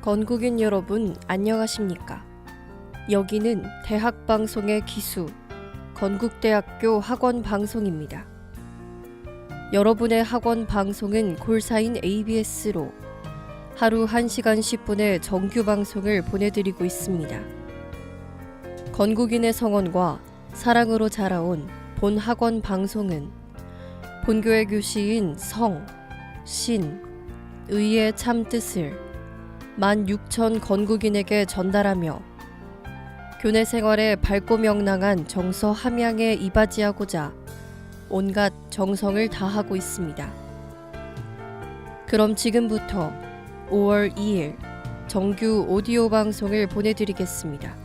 건국인 여러분 안녕하십니까? 여기는 대학방송의 기수 건국대학교 학원방송입니다. 여러분의 학원방송은 콜사인 ABS로 하루 1시간 10분의 정규 방송을 보내드리고 있습니다. 건국인의 성원과 사랑으로 자라온 본 학원방송은 본교의 교시인 성, 신, 의의 참 뜻을 16,000 건국인에게 전달하며 교내 생활에 밝고 명랑한 정서 함양에 이바지하고자 온갖 정성을 다하고 있습니다. 그럼 지금부터 5월 2일 정규 오디오 방송을 보내드리겠습니다.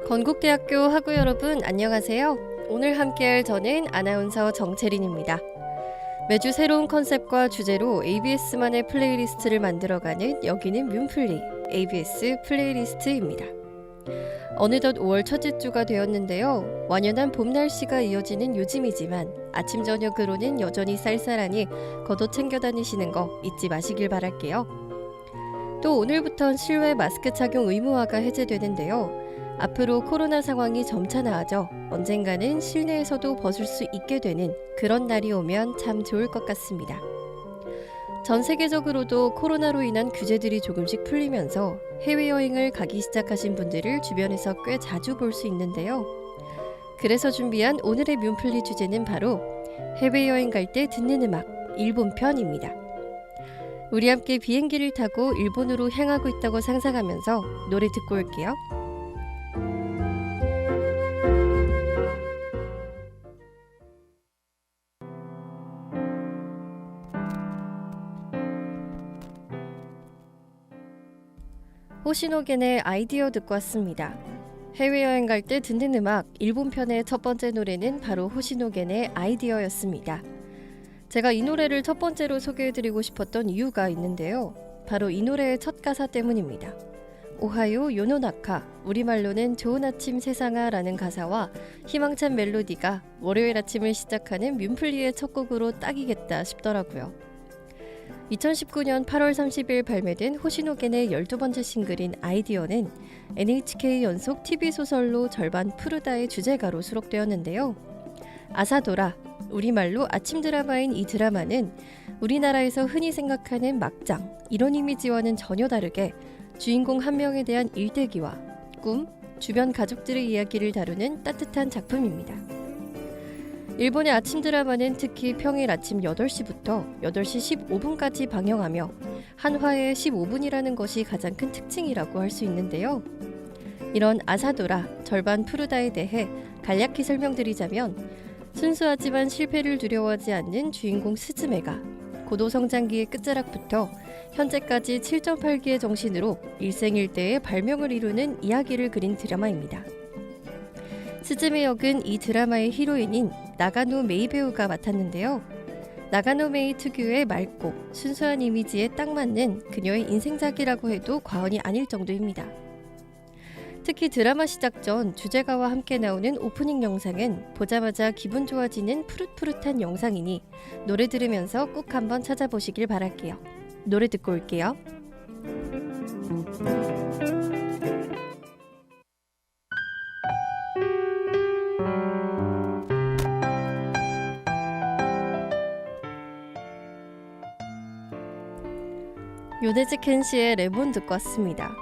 건국대학교 학우 여러분 안녕하세요. 오늘 함께할 저는 아나운서 정채린입니다. 매주 새로운 컨셉과 주제로 ABS만의 플레이리스트를 만들어가는 여기는 뮨플리 ABS 플레이리스트입니다. 어느덧 5월 첫째 주가 되었는데요. 완연한 봄 날씨가 이어지는 요즘이지만 아침 저녁으로는 여전히 쌀쌀하니 겉옷 챙겨 다니시는 거 잊지 마시길 바랄게요. 또 오늘부턴 실외 마스크 착용 의무화가 해제되는데요. 앞으로 코로나 상황이 점차 나아져 언젠가는 실내에서도 벗을 수 있게 되는 그런 날이 오면 참 좋을 것 같습니다. 전 세계적으로도 코로나로 인한 규제들이 조금씩 풀리면서 해외여행을 가기 시작하신 분들을 주변에서 꽤 자주 볼 수 있는데요. 그래서 준비한 오늘의 뮨플리 주제는 바로 해외여행 갈 때 듣는 음악 일본 편입니다. 우리 함께 비행기를 타고 일본으로 향하고 있다고 상상하면서 노래 듣고 올게요. 호시노겐의 아이디어 듣고 왔습니다. 해외여행 갈 때 듣는 음악 일본 편의 첫 번째 노래는 바로 호시노겐의 아이디어였습니다. 제가 이 노래를 첫 번째로 소개해드리고 싶었던 이유가 있는데요. 바로 이 노래의 첫 가사 때문입니다. 오하요 요노나카, 우리말로는 좋은 아침 세상아 라는 가사와 희망찬 멜로디가 월요일 아침을 시작하는 뮨플리의 첫 곡으로 딱이겠다 싶더라고요. 2019년 8월 30일 발매된 호시노겐의 12번째 싱글인 아이디어는 NHK 연속 TV소설로 절반 푸르다의 주제가로 수록되었는데요. 아사도라, 우리말로 아침 드라마인 이 드라마는 우리나라에서 흔히 생각하는 막장, 이런 이미지와는 전혀 다르게 주인공 한 명에 대한 일대기와 꿈, 주변 가족들의 이야기를 다루는 따뜻한 작품입니다. 일본의 아침 드라마는 특히 평일 아침 8시부터 8시 15분까지 방영하며 한 화에 15분이라는 것이 가장 큰 특징이라고 할 수 있는데요. 이런 아사도라, 절반 푸르다에 대해 간략히 설명드리자면 순수하지만 실패를 두려워하지 않는 주인공 스즈메가 고도 성장기의 끝자락부터 현재까지 7.8기의 정신으로 일생일대의 발명을 이루는 이야기를 그린 드라마입니다. 스즈메 역은 이 드라마의 히로인인 나가노 메이 배우가 맡았는데요. 나가노 메이 특유의 맑고 순수한 이미지에 딱 맞는 그녀의 인생작이라고 해도 과언이 아닐 정도입니다. 특히 드라마 시작 전 주제가와 함께 나오는 오프닝 영상은 보자마자 기분 좋아지는 푸릇푸릇한 영상이니 노래 들으면서 꼭 한번 찾아보시길 바랄게요. 노래 듣고 올게요. 요네즈 켄시의 레몬 듣고 왔습니다.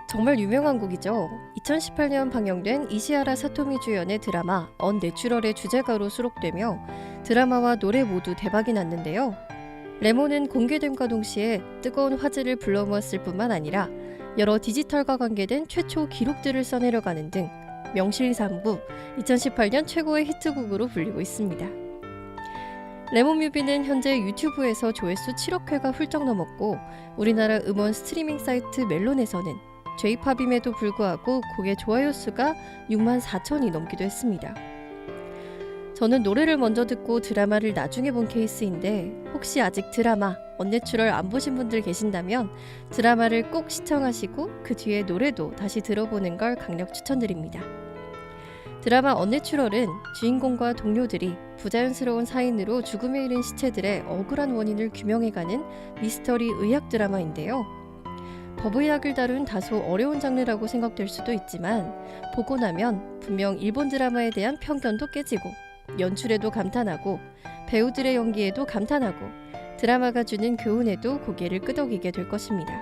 정말 유명한 곡이죠. 2018년 방영된 이시하라 사토미 주연의 드라마 언내추럴의 주제가로 수록되며 드라마와 노래 모두 대박이 났는데요. 레몬은 공개됨과 동시에 뜨거운 화제를 불러모았을 뿐만 아니라 여러 디지털과 관계된 최초 기록들을 써내려가는 등 명실상부 2018년 최고의 히트곡으로 불리고 있습니다. 레몬 뮤비는 현재 유튜브에서 조회수 7억 회가 훌쩍 넘었고 우리나라 음원 스트리밍 사이트 멜론에서는 J-팝임에도 불구하고 곡의 좋아요 수가 6만 4천이 넘기도 했습니다. 저는 노래를 먼저 듣고 드라마를 나중에 본 케이스인데 혹시 아직 드라마 언내추럴 안 보신 분들 계신다면 드라마를 꼭 시청하시고 그 뒤에 노래도 다시 들어보는 걸 강력 추천드립니다. 드라마 언내추럴은 주인공과 동료들이 부자연스러운 사인으로 죽음에 이른 시체들의 억울한 원인을 규명해가는 미스터리 의학 드라마인데요. 법의학을 다룬 다소 어려운 장르라고 생각될 수도 있지만 보고 나면 분명 일본 드라마에 대한 편견도 깨지고 연출에도 감탄하고 배우들의 연기에도 감탄하고 드라마가 주는 교훈에도 고개를 끄덕이게 될 것입니다.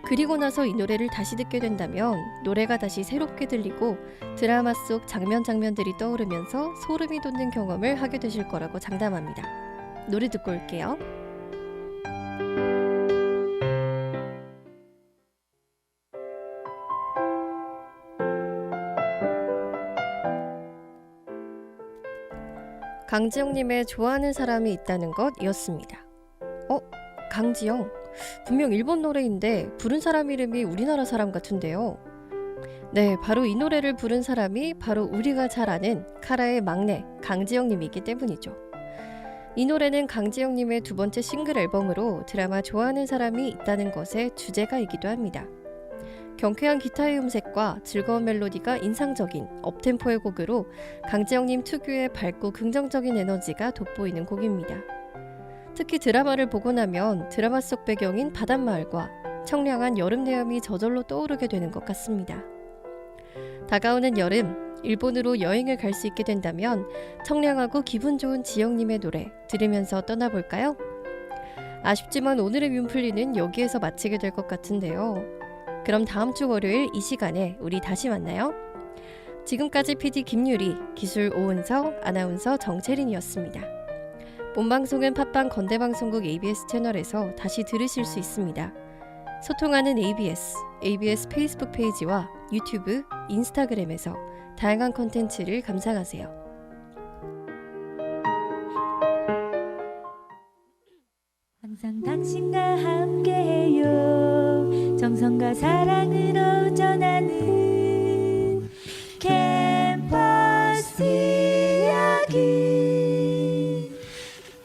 그리고 나서 이 노래를 다시 듣게 된다면 노래가 다시 새롭게 들리고 드라마 속 장면들이 떠오르면서 소름이 돋는 경험을 하게 되실 거라고 장담합니다. 노래 듣고 올게요. 강지영님의 좋아하는 사람이 있다는 것이었습니다. 강지영? 분명 일본 노래인데 부른 사람 이름이 우리나라 사람 같은데요. 네, 바로 이 노래를 부른 사람이 바로 우리가 잘 아는 카라의 막내 강지영님이기 때문이죠. 이 노래는 강지영님의 두 번째 싱글 앨범으로 드라마 좋아하는 사람이 있다는 것의 주제가이기도 합니다. 경쾌한 기타의 음색과 즐거운 멜로디가 인상적인 업템포의 곡으로 강지영님 특유의 밝고 긍정적인 에너지가 돋보이는 곡입니다. 특히 드라마를 보고 나면 드라마 속 배경인 바닷마을과 청량한 여름 내음이 저절로 떠오르게 되는 것 같습니다. 다가오는 여름, 일본으로 여행을 갈 수 있게 된다면 청량하고 기분 좋은 지영님의 노래 들으면서 떠나볼까요? 아쉽지만 오늘의 뮨플리는 여기에서 마치게 될 것 같은데요. 그럼 다음 주 월요일 이 시간에 우리 다시 만나요. 지금까지 PD 김유리, 기술 오은서, 아나운서 정채린이었습니다. 본방송은 팟빵 건대방송국 ABS 채널에서 다시 들으실 수 있습니다. 소통하는 ABS 페이스북 페이지와 유튜브, 인스타그램에서 다양한 콘텐츠를 감상하세요. 항상 당신과 함께해요. 정성과 사랑으로 전하는 캠퍼스 이야기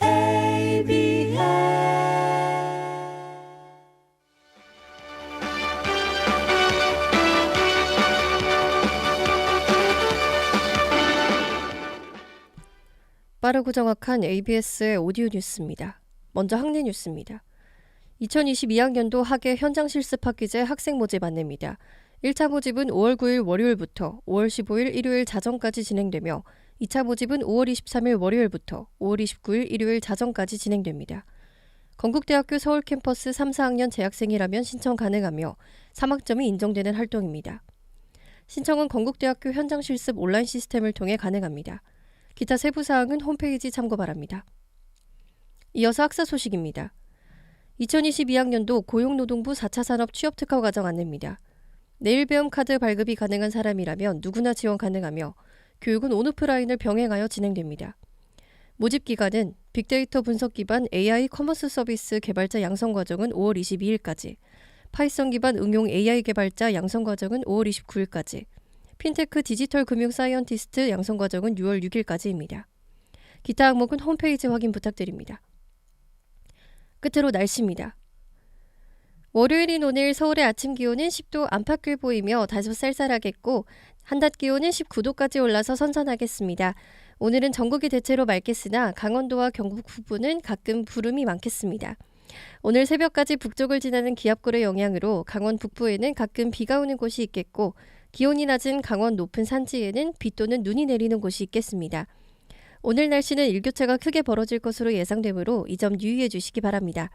ABS. 빠르고 정확한 ABS의 오디오 뉴스입니다. 먼저 학내 뉴스입니다. 2022학년도 학예 현장 실습 학기제 학생 모집 안내입니다. 1차 모집은 5월 9일 월요일부터 5월 15일 일요일 자정까지 진행되며 2차 모집은 5월 23일 월요일부터 5월 29일 일요일 자정까지 진행됩니다. 건국대학교 서울 캠퍼스 3, 4학년 재학생이라면 신청 가능하며 3학점이 인정되는 활동입니다. 신청은 건국대학교 현장 실습 온라인 시스템을 통해 가능합니다. 기타 세부 사항은 홈페이지 참고 바랍니다. 이어서 학사 소식입니다. 2022학년도 고용노동부 4차 산업 취업특화 과정 안내입니다. 내일 배움 카드 발급이 가능한 사람이라면 누구나 지원 가능하며 교육은 온오프라인을 병행하여 진행됩니다. 모집 기간은 빅데이터 분석 기반 AI 커머스 서비스 개발자 양성 과정은 5월 22일까지, 파이썬 기반 응용 AI 개발자 양성 과정은 5월 29일까지, 핀테크 디지털 금융 사이언티스트 양성 과정은 6월 6일까지입니다. 기타 항목은 홈페이지 확인 부탁드립니다. 끝으로 날씨입니다. 월요일인 오늘 서울의 아침 기온은 10도 안팎을 보이며 다소 쌀쌀하겠고 한낮 기온은 19도까지 올라서 선선하겠습니다. 오늘은 전국이 대체로 맑겠으나 강원도와 경북 북부는 가끔 구름이 많겠습니다. 오늘 새벽까지 북쪽을 지나는 기압골의 영향으로 강원 북부에는 가끔 비가 오는 곳이 있겠고 기온이 낮은 강원 높은 산지에는 비 또는 눈이 내리는 곳이 있겠습니다. 오늘 날씨는 일교차가 크게 벌어질 것으로 예상되므로 이 점 유의해 주시기 바랍니다.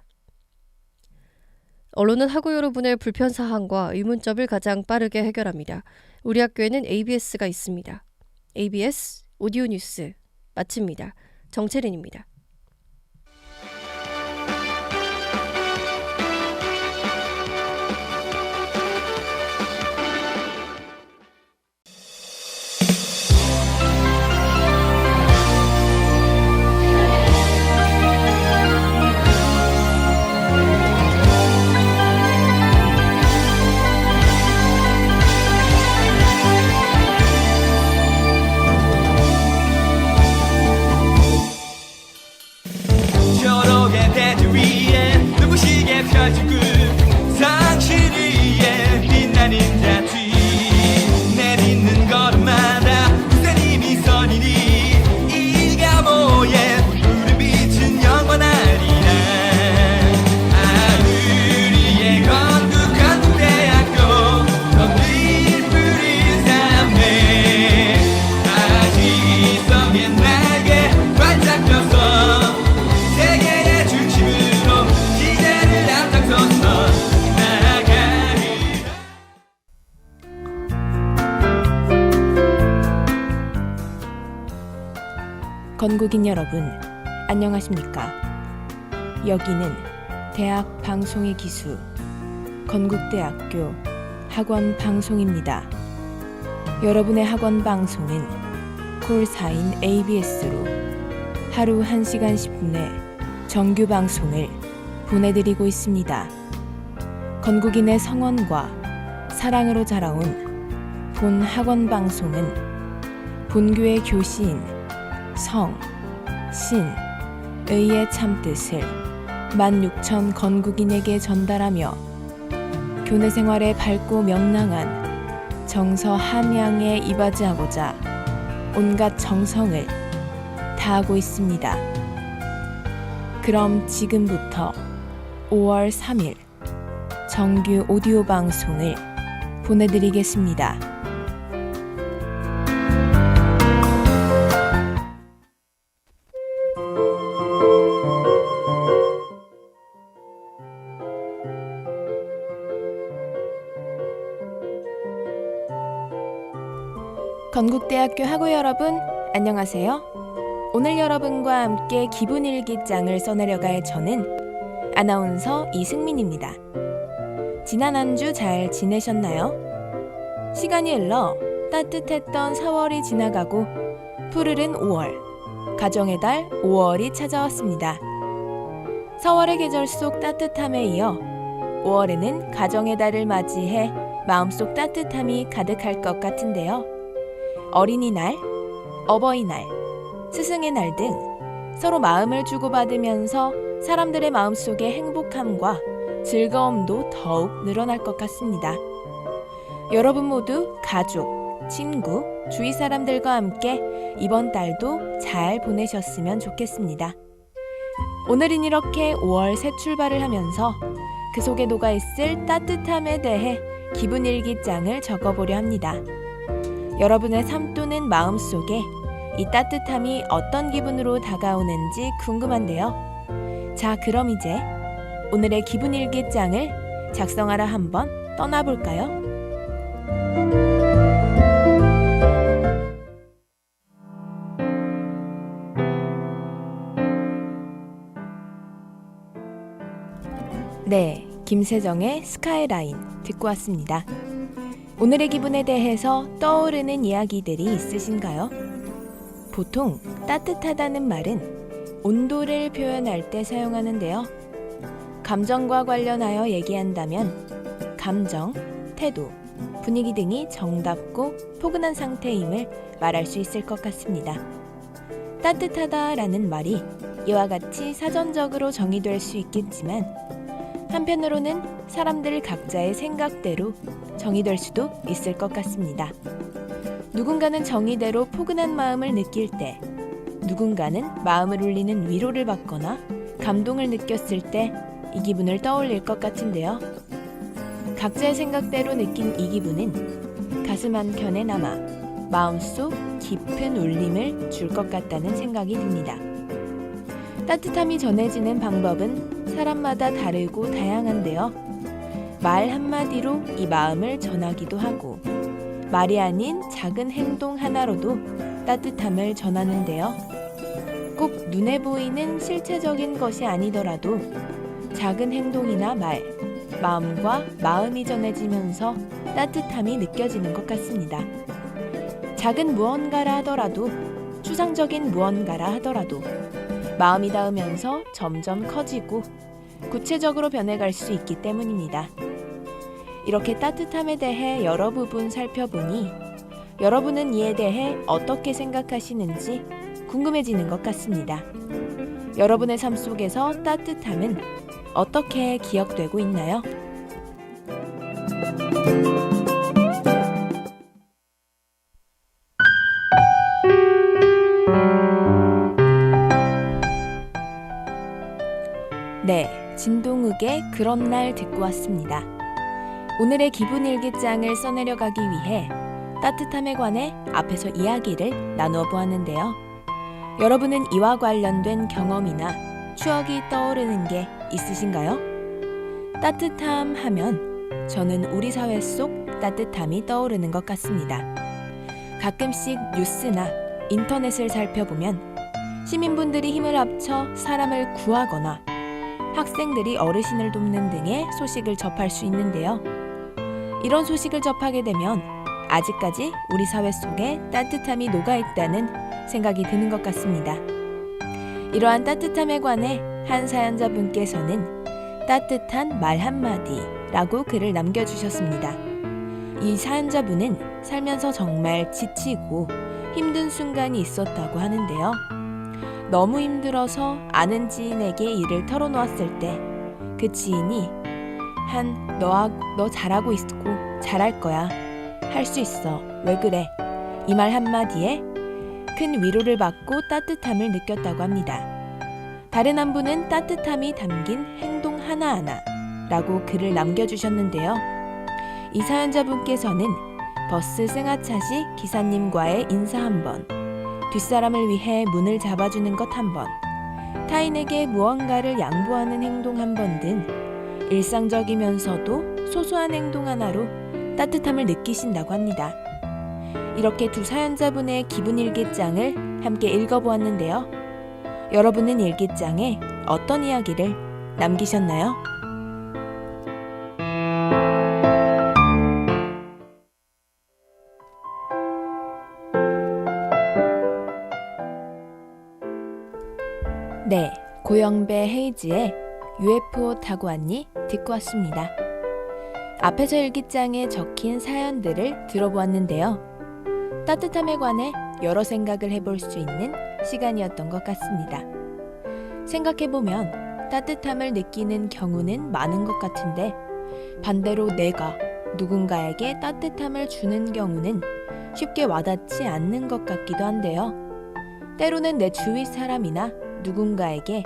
언론은 학우 여러분의 불편사항과 의문점을 가장 빠르게 해결합니다. 우리 학교에는 ABS가 있습니다. ABS 오디오 뉴스 마칩니다. 정채린입니다. 대지 위에 눈부시게 펴지고 상실 위에 빛나는 자취 내딛는 걸음마다 웃는 미선이니 이가 모에 푸른 빛은 영원하리라 우리의 건국대학교 넌늘 푸른 삶에 아시성의 날개 활짝 펴서 세계의 중심으로 시대를 앞장서서 나아가리라. 건국인 여러분, 안녕하십니까? 여기는 대학 방송의 기수 건국대학교 학원 방송입니다. 여러분의 학원 방송은 콜사인 ABS로 하루 1시간 10분의 정규 방송을 보내드리고 있습니다. 건국인의 성원과 사랑으로 자라온 본 학원 방송은 본교의 교시인 성, 신, 의의 참뜻을 16,000 건국인에게 전달하며 교내 생활에 밝고 명랑한 정서 함양에 이바지하고자 온갖 정성을 다하고 있습니다. 그럼 지금부터 5월 3일 정규 오디오 방송을 보내드리겠습니다. 건국대학교 학우 여러분, 안녕하세요. 오늘 여러분과 함께 기분일기장을 써내려갈 저는 아나운서 이승민입니다. 지난 한 주 잘 지내셨나요? 시간이 흘러 따뜻했던 4월이 지나가고 푸르른 5월, 가정의 달 5월이 찾아왔습니다. 4월의 계절 속 따뜻함에 이어 5월에는 가정의 달을 맞이해 마음속 따뜻함이 가득할 것 같은데요. 어린이날, 어버이날, 스승의 날 등 서로 마음을 주고받으면서 사람들의 마음속에 행복함과 즐거움도 더욱 늘어날 것 같습니다. 여러분 모두 가족, 친구, 주위 사람들과 함께 이번 달도 잘 보내셨으면 좋겠습니다. 오늘은 이렇게 5월 새 출발을 하면서 그 속에 녹아있을 따뜻함에 대해 기분일기장을 적어보려 합니다. 여러분의 삶 또는 마음 속에 이 따뜻함이 어떤 기분으로 다가오는지 궁금한데요. 자, 그럼 이제 오늘의 기분일기장을 작성하러 한번 떠나볼까요? 네, 김세정의 스카이라인 듣고 왔습니다. 오늘의 기분에 대해서 떠오르는 이야기들이 있으신가요? 보통 따뜻하다는 말은 온도를 표현할 때 사용하는데요. 감정과 관련하여 얘기한다면 감정, 태도, 분위기 등이 정답고 포근한 상태임을 말할 수 있을 것 같습니다. 따뜻하다라는 말이 이와 같이 사전적으로 정의될 수 있겠지만 한편으로는 사람들 각자의 생각대로 정의될 수도 있을 것 같습니다. 누군가는 정의대로 포근한 마음을 느낄 때, 누군가는 마음을 울리는 위로를 받거나 감동을 느꼈을 때 이 기분을 떠올릴 것 같은데요. 각자의 생각대로 느낀 이 기분은 가슴 한켠에 남아 마음속 깊은 울림을 줄 것 같다는 생각이 듭니다. 따뜻함이 전해지는 방법은 사람마다 다르고 다양한데요. 말 한마디로 이 마음을 전하기도 하고 말이 아닌 작은 행동 하나로도 따뜻함을 전하는데요. 꼭 눈에 보이는 실체적인 것이 아니더라도 작은 행동이나 말, 마음과 마음이 전해지면서 따뜻함이 느껴지는 것 같습니다. 작은 무언가라 하더라도, 추상적인 무언가라 하더라도 마음이 닿으면서 점점 커지고 구체적으로 변해갈 수 있기 때문입니다. 이렇게 따뜻함에 대해 여러 부분 살펴보니 여러분은 이에 대해 어떻게 생각하시는지 궁금해지는 것 같습니다. 여러분의 삶 속에서 따뜻함은 어떻게 기억되고 있나요? 네, 진동욱의 그런 날 듣고 왔습니다. 오늘의 기분 일기장을 써내려가기 위해 따뜻함에 관해 앞에서 이야기를 나누어 보았는데요. 여러분은 이와 관련된 경험이나 추억이 떠오르는 게 있으신가요? 따뜻함 하면 저는 우리 사회 속 따뜻함이 떠오르는 것 같습니다. 가끔씩 뉴스나 인터넷을 살펴보면 시민분들이 힘을 합쳐 사람을 구하거나 학생들이 어르신을 돕는 등의 소식을 접할 수 있는데요. 이런 소식을 접하게 되면 아직까지 우리 사회 속에 따뜻함이 녹아있다는 생각이 드는 것 같습니다. 이러한 따뜻함에 관해 한 사연자분께서는 따뜻한 말 한마디라고 글을 남겨주셨습니다. 이 사연자분은 살면서 정말 지치고 힘든 순간이 있었다고 하는데요. 너무 힘들어서 아는 지인에게 일을 털어놓았을 때 그 지인이 너 잘하고 있고 잘할 거야. 할 수 있어. 왜 그래? 이 말 한마디에 큰 위로를 받고 따뜻함을 느꼈다고 합니다. 다른 한 분은 따뜻함이 담긴 행동 하나하나 라고 글을 남겨주셨는데요. 이 사연자분께서는 버스 승하차 시 기사님과의 인사 한 번, 뒷사람을 위해 문을 잡아주는 것 한 번, 타인에게 무언가를 양보하는 행동 한 번 등 일상적이면서도 소소한 행동 하나로 따뜻함을 느끼신다고 합니다. 이렇게 두 사연자분의 기분 일기장을 함께 읽어보았는데요. 여러분은 일기장에 어떤 이야기를 남기셨나요? 네, 고영배 헤이즈의 UFO 타고 왔니? 듣고 왔습니다. 앞에서 일기장에 적힌 사연들을 들어보았는데요. 따뜻함에 관해 여러 생각을 해볼 수 있는 시간이었던 것 같습니다. 생각해보면 따뜻함을 느끼는 경우는 많은 것 같은데 반대로 내가 누군가에게 따뜻함을 주는 경우는 쉽게 와닿지 않는 것 같기도 한데요. 때로는 내 주위 사람이나 누군가에게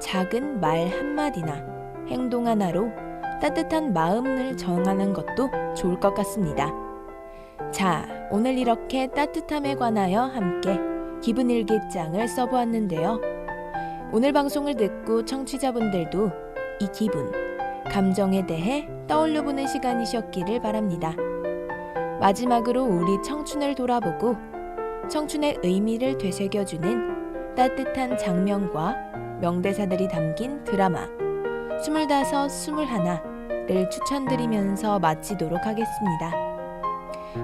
작은 말 한마디나 행동 하나로 따뜻한 마음을 전하는 것도 좋을 것 같습니다. 자, 오늘 이렇게 따뜻함에 관하여 함께 기분 일기장을 써보았는데요. 오늘 방송을 듣고 청취자분들도 이 기분, 감정에 대해 떠올려보는 시간이셨기를 바랍니다. 마지막으로 우리 청춘을 돌아보고 청춘의 의미를 되새겨주는 따뜻한 장면과 명대사들이 담긴 드라마 25, 21를 추천드리면서 마치도록 하겠습니다.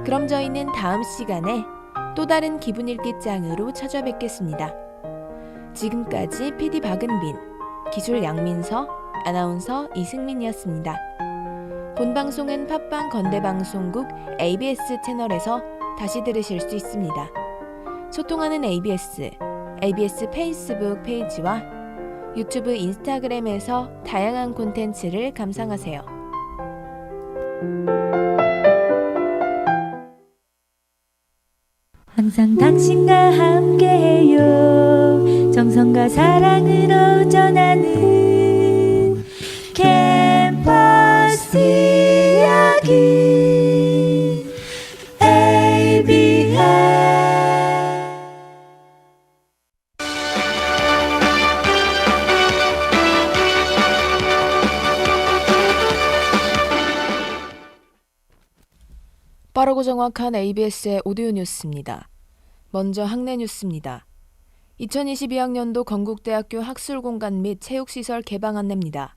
그럼 저희는 다음 시간에 또 다른 기분 일기장으로 찾아뵙겠습니다. 지금까지 PD 박은빈, 기술 양민서, 아나운서 이승민이었습니다. 본 방송은 팟빵 건대방송국 ABS 채널에서 다시 들으실 수 있습니다. 소통하는 ABS 페이스북 페이지와 유튜브, 인스타그램에서 다양한 콘텐츠를 감상하세요. 항상 당신과 함께해요. 정성과 사랑으로 전하는 캠퍼스 이야기 ABS. 빠르고 정확한 ABS의 오디오 뉴스입니다. 먼저 학내 뉴스입니다. 2022학년도 건국대학교 학술공간 및 체육시설 개방 안내입니다.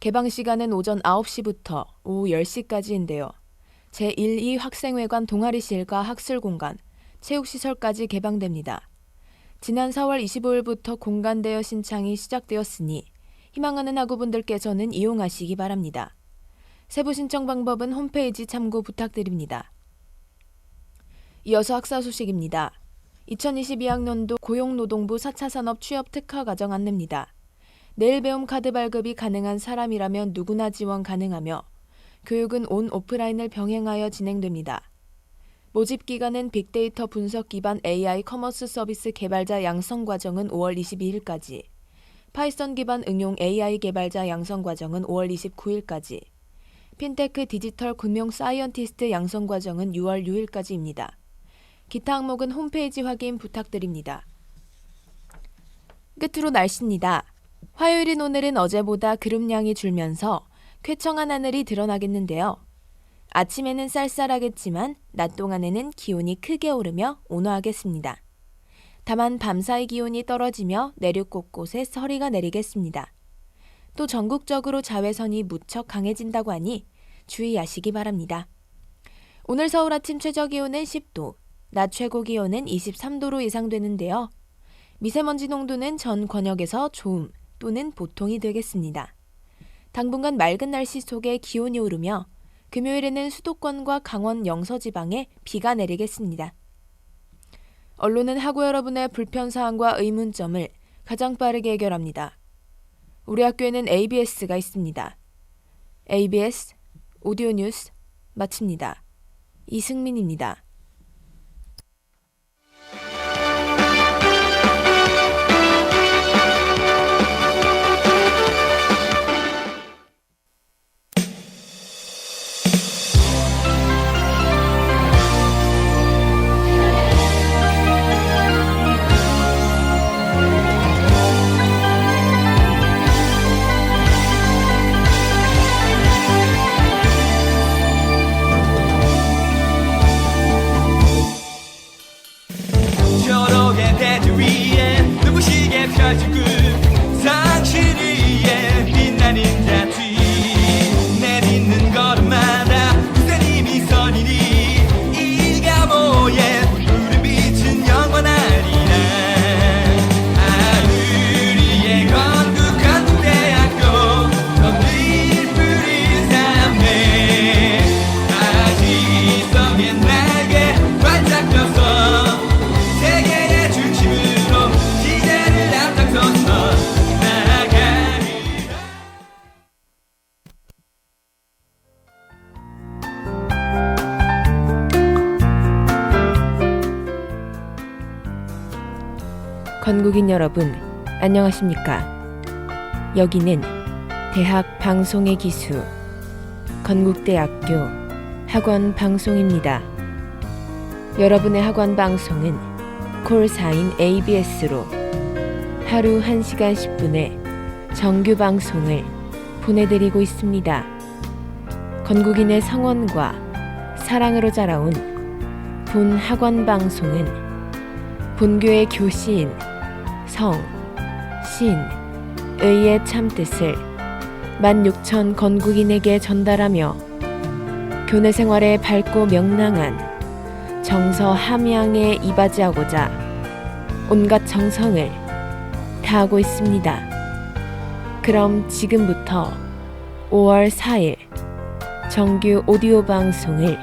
개방 시간은 오전 9시부터 오후 10시까지인데요. 제1, 2 학생회관 동아리실과 학술공간, 체육시설까지 개방됩니다. 지난 4월 25일부터 공간대여 신청이 시작되었으니 희망하는 학우분들께서는 이용하시기 바랍니다. 세부 신청 방법은 홈페이지 참고 부탁드립니다. 이어서 학사 소식입니다. 2022학년도 고용노동부 4차 산업 취업 특화 과정 안내입니다. 내일 배움 카드 발급이 가능한 사람이라면 누구나 지원 가능하며 교육은 온 오프라인을 병행하여 진행됩니다. 모집 기간은 빅데이터 분석 기반 AI 커머스 서비스 개발자 양성 과정은 5월 22일까지, 파이썬 기반 응용 AI 개발자 양성 과정은 5월 29일까지, 핀테크 디지털 금융 사이언티스트 양성 과정은 6월 6일까지입니다. 기타 항목은 홈페이지 확인 부탁드립니다. 끝으로 날씨입니다. 화요일인 오늘은 어제보다 구름량이 줄면서 쾌청한 하늘이 드러나겠는데요. 아침에는 쌀쌀하겠지만 낮 동안에는 기온이 크게 오르며 온화하겠습니다. 다만 밤사이 기온이 떨어지며 내륙 곳곳에 서리가 내리겠습니다. 또 전국적으로 자외선이 무척 강해진다고 하니 주의하시기 바랍니다. 오늘 서울 아침 최저 기온은 10도, 낮 최고 기온은 23도로 예상되는데요. 미세먼지 농도는 전 권역에서 좋음 또는 보통이 되겠습니다. 당분간 맑은 날씨 속에 기온이 오르며 금요일에는 수도권과 강원 영서지방에 비가 내리겠습니다. 언론은 학우 여러분의 불편사항과 의문점을 가장 빠르게 해결합니다. 우리 학교에는 ABS가 있습니다. ABS 오디오 뉴스 마칩니다. 이승민입니다. 초록의 대지 위에 눈부시게 펼친 꿈 상실 위에 빛나는 자취 내딛는 걸음마다 그새 미선이니 이가 모에 푸른 빛은 영원하리라. 우리의 건국한 국대학교 덤빌 푸른 삶에 아직 서 옛날에 활짝 펴서 세계의 중심으로 시대를 앞장서서 나아가리라. 건국인 여러분, 안녕하십니까? 여기는 대학 방송의 기수 건국대학교 학원 방송입니다. 여러분의 학원 방송은 콜사인 ABS로 하루 1시간 10분의 정규 방송을 보내드리고 있습니다. 건국인의 성원과 사랑으로 자라온 본 학원 방송은 본교의 교시인 성, 신, 의의 참뜻을 16,000 건국인에게 전달하며 교내 생활에 밝고 명랑한 정서 함양에 이바지하고자 온갖 정성을 다하고 있습니다. 그럼 지금부터 5월 4일 정규 오디오 방송을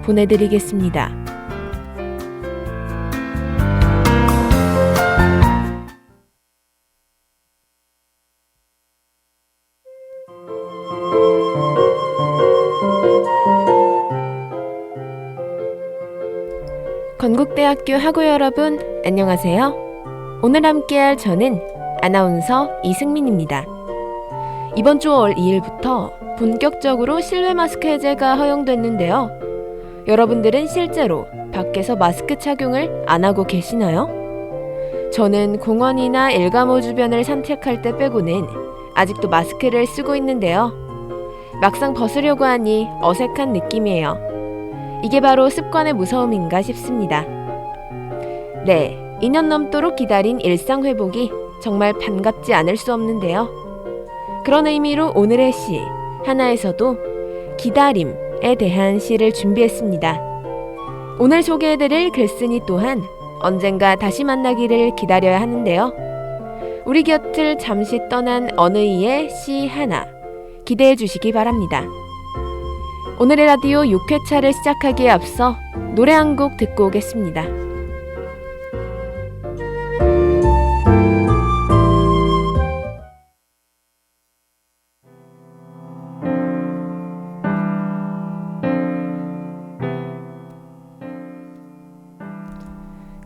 보내드리겠습니다. 건국대학교 학우 여러분, 안녕하세요. 오늘 함께할 저는 아나운서 이승민입니다. 이번 주 5월 2일부터 본격적으로 실외 마스크 해제가 허용됐는데요. 여러분들은 실제로 밖에서 마스크 착용을 안 하고 계시나요? 저는 공원이나 일가모 주변을 산책할 때 빼고는 아직도 마스크를 쓰고 있는데요. 막상 벗으려고 하니 어색한 느낌이에요. 이게 바로 습관의 무서움인가 싶습니다. 네, 2년 넘도록 기다린 일상 회복이 정말 반갑지 않을 수 없는데요. 그런 의미로 오늘의 시, 하나에서도 기다림에 대한 시를 준비했습니다. 오늘 소개해드릴 글쓴이 또한 언젠가 다시 만나기를 기다려야 하는데요. 우리 곁을 잠시 떠난 어느 이의 시 하나, 기대해 주시기 바랍니다. 오늘의 라디오 6회차를 시작하기에 앞서 노래 한 곡 듣고 오겠습니다.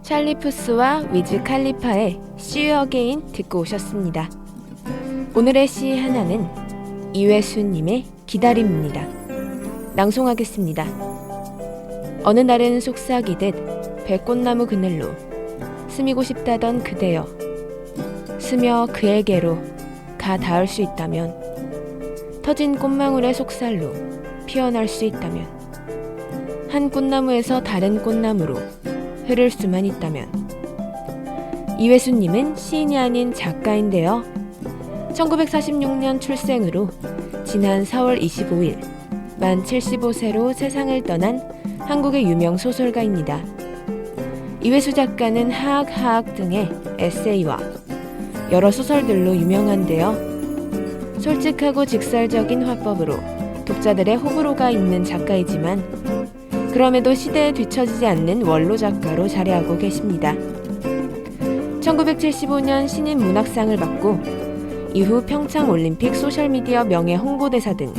찰리 푸스와 위즈 칼리파의 See You Again 듣고 오셨습니다. 오늘의 시 하나는 이회수님의 기다림입니다. 낭송하겠습니다. 어느 날은 속삭이듯 백꽃나무 그늘로 스미고 싶다던 그대여, 스며 그에게로 가 닿을 수 있다면, 터진 꽃망울의 속살로 피어날 수 있다면, 한 꽃나무에서 다른 꽃나무로 흐를 수만 있다면. 이회수님은 시인이 아닌 작가인데요. 1946년 출생으로 지난 4월 25일 만 75세로 세상을 떠난 한국의 유명 소설가입니다. 이회수 작가는 하악 등의 에세이와 여러 소설들로 유명한데요. 솔직하고 직설적인 화법으로 독자들의 호불호가 있는 작가이지만 그럼에도 시대에 뒤처지지 않는 원로 작가로 자리하고 계십니다. 1975년 신인 문학상을 받고 이후 평창올림픽 소셜미디어 명예 홍보대사 등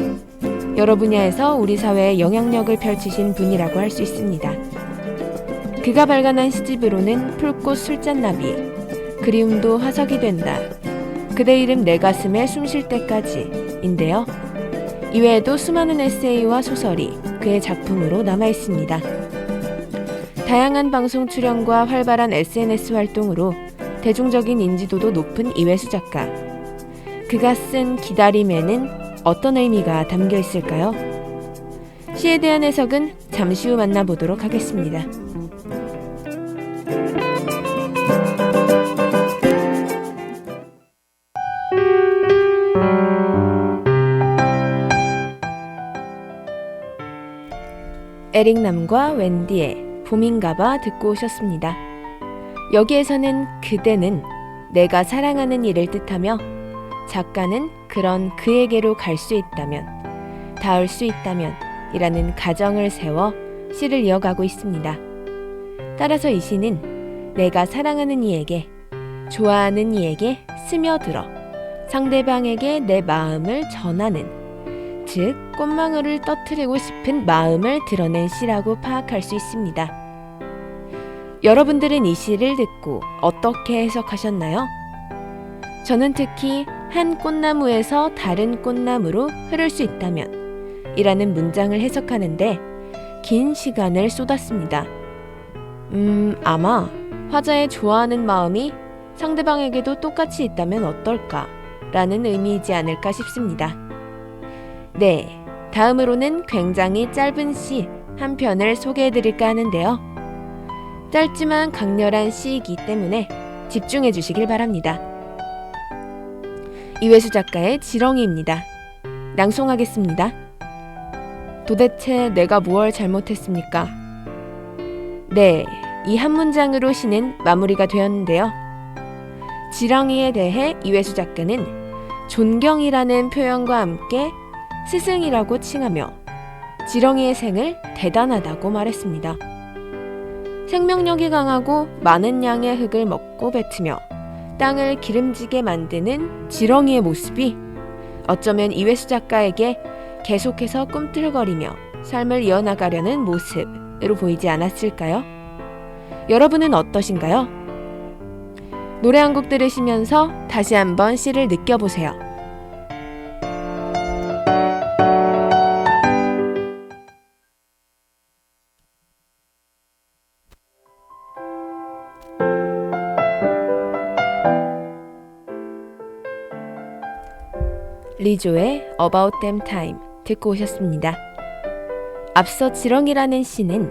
여러 분야에서 우리 사회에 영향력을 펼치신 분이라고 할 수 있습니다. 그가 발간한 시집으로는 풀꽃 술잔나비, 그리움도 화석이 된다, 그대 이름 내 가슴에 숨 쉴 때까지 인데요. 이외에도 수많은 에세이와 소설이 그의 작품으로 남아있습니다. 다양한 방송 출연과 활발한 SNS 활동으로 대중적인 인지도도 높은 이회수 작가. 그가 쓴 기다림에는 어떤 의미가 담겨 있을까요? 시에 대한 해석은 잠시 후 만나보도록 하겠습니다. 에릭남과 웬디의 봄인가봐 듣고 오셨습니다. 여기에서는 그대는 내가 사랑하는 이를 뜻하며 작가는 그런 그에게로 갈 수 있다면, 닿을 수 있다면 이라는 가정을 세워 시를 이어가고 있습니다. 따라서 이 시는 내가 사랑하는 이에게, 좋아하는 이에게 스며들어 상대방에게 내 마음을 전하는, 즉 꽃망울을 떠뜨리고 싶은 마음을 드러낸 시라고 파악할 수 있습니다. 여러분들은 이 시를 듣고 어떻게 해석하셨나요? 저는 특히 한 꽃나무에서 다른 꽃나무로 흐를 수 있다면 이라는 문장을 해석하는데 긴 시간을 쏟았습니다. 아마 화자의 좋아하는 마음이 상대방에게도 똑같이 있다면 어떨까 라는 의미이지 않을까 싶습니다. 네, 다음으로는 굉장히 짧은 시 한 편을 소개해드릴까 하는데요. 짧지만 강렬한 시이기 때문에 집중해 주시길 바랍니다. 이회수 작가의 지렁이입니다. 낭송하겠습니다. 도대체 내가 무얼 잘못했습니까? 네, 이 한 문장으로 시는 마무리가 되었는데요. 지렁이에 대해 이회수 작가는 존경이라는 표현과 함께 스승이라고 칭하며 지렁이의 생을 대단하다고 말했습니다. 생명력이 강하고 많은 양의 흙을 먹고 뱉으며 땅을 기름지게 만드는 지렁이의 모습이 어쩌면 이회수 작가에게 계속해서 꿈틀거리며 삶을 이어나가려는 모습으로 보이지 않았을까요? 여러분은 어떠신가요? 노래 한 곡 들으시면서 다시 한번 시를 느껴보세요. 리조의 About Damn Time 듣고 오셨습니다. 앞서 지렁이라는 시는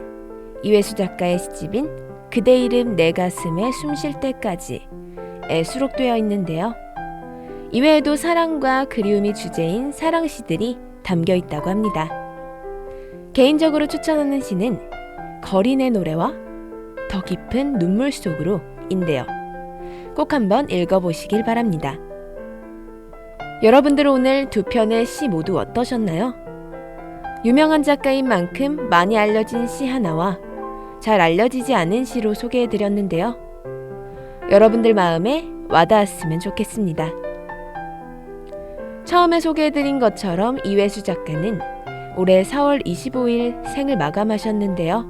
이회수 작가의 시집인 그대 이름 내 가슴에 숨 쉴 때까지에 수록되어 있는데요. 이외에도 사랑과 그리움이 주제인 사랑시들이 담겨 있다고 합니다. 개인적으로 추천하는 시는 거린의 노래와 더 깊은 눈물 속으로 인데요. 꼭 한번 읽어보시길 바랍니다. 여러분들 오늘 두 편의 시 모두 어떠셨나요? 유명한 작가인 만큼 많이 알려진 시 하나와 잘 알려지지 않은 시로 소개해드렸는데요. 여러분들 마음에 와닿았으면 좋겠습니다. 처음에 소개해드린 것처럼 이회수 작가는 올해 4월 25일 생을 마감하셨는데요.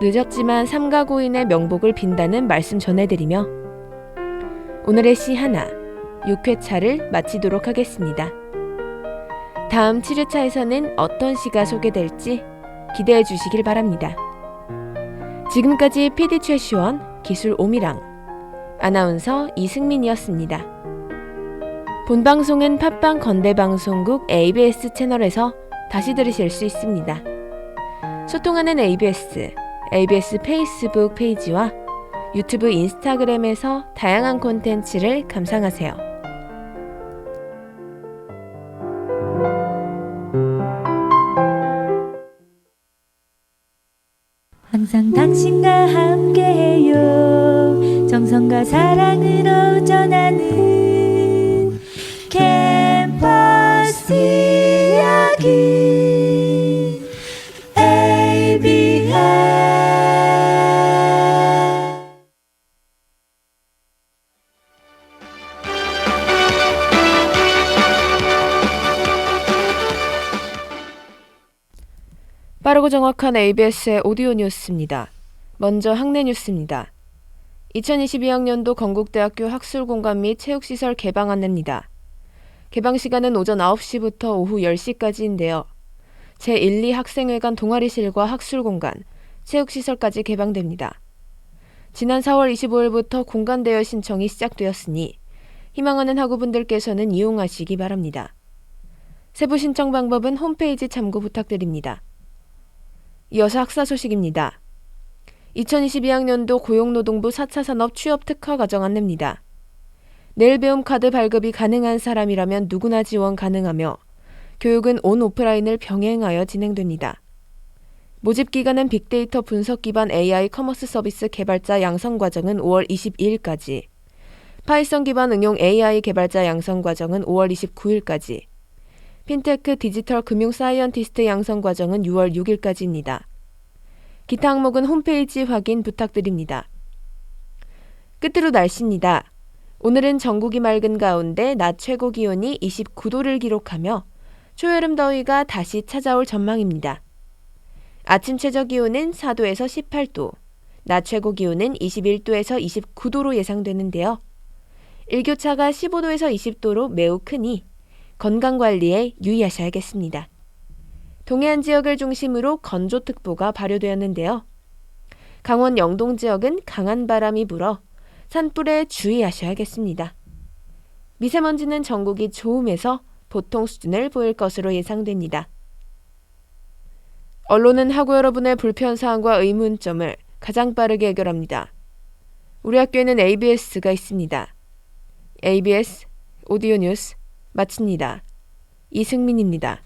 늦었지만 삼가 고인의 명복을 빈다는 말씀 전해드리며 오늘의 시 하나 6회차를 마치도록 하겠습니다. 다음 7회차에서는 어떤 시가 소개될지 기대해 주시길 바랍니다. 지금까지 PD 최시원, 기술 오미랑, 아나운서 이승민이었습니다. 본방송은 팟빵 건대방송국 ABS 채널에서 다시 들으실 수 있습니다. 소통하는 ABS 페이스북 페이지와 유튜브 인스타그램에서 다양한 콘텐츠를 감상하세요. 항상 당신과 함께해요. 정성과 사랑으로 전하는 캠퍼스 이야기 ABS. 빠르고 정확한 ABS의 오디오 뉴스입니다. 먼저 학내 뉴스입니다. 2022학년도 건국대학교 학술공간 및 체육시설 개방 안내입니다. 개방 시간은 오전 9시부터 오후 10시까지인데요. 제1, 2 학생회관 동아리실과 학술공간, 체육시설까지 개방됩니다. 지난 4월 25일부터 공간 대여 신청이 시작되었으니 희망하는 학우분들께서는 이용하시기 바랍니다. 세부 신청 방법은 홈페이지 참고 부탁드립니다. 이어서 학사 소식입니다. 2022학년도 고용노동부 4차 산업 취업 특화 과정 안내입니다. 내일 배움 카드 발급이 가능한 사람이라면 누구나 지원 가능하며 교육은 온 오프라인을 병행하여 진행됩니다. 모집 기간은 빅데이터 분석 기반 AI 커머스 서비스 개발자 양성 과정은 5월 22일까지, 파이썬 기반 응용 AI 개발자 양성 과정은 5월 29일까지, 핀테크 디지털 금융 사이언티스트 양성 과정은 6월 6일까지입니다. 기타 항목은 홈페이지 확인 부탁드립니다. 끝으로 날씨입니다. 오늘은 전국이 맑은 가운데 낮 최고 기온이 29도를 기록하며 초여름 더위가 다시 찾아올 전망입니다. 아침 최저 기온은 4도에서 18도, 낮 최고 기온은 21도에서 29도로 예상되는데요. 일교차가 15도에서 20도로 매우 크니 건강관리에 유의하셔야겠습니다. 동해안 지역을 중심으로 건조특보가 발효되었는데요. 강원 영동 지역은 강한 바람이 불어 산불에 주의하셔야겠습니다. 미세먼지는 전국이 좋음에서 보통 수준을 보일 것으로 예상됩니다. 언론은 학우 여러분의 불편사항과 의문점을 가장 빠르게 해결합니다. 우리 학교에는 ABS가 있습니다. ABS 오디오 뉴스 마칩니다. 이승민입니다.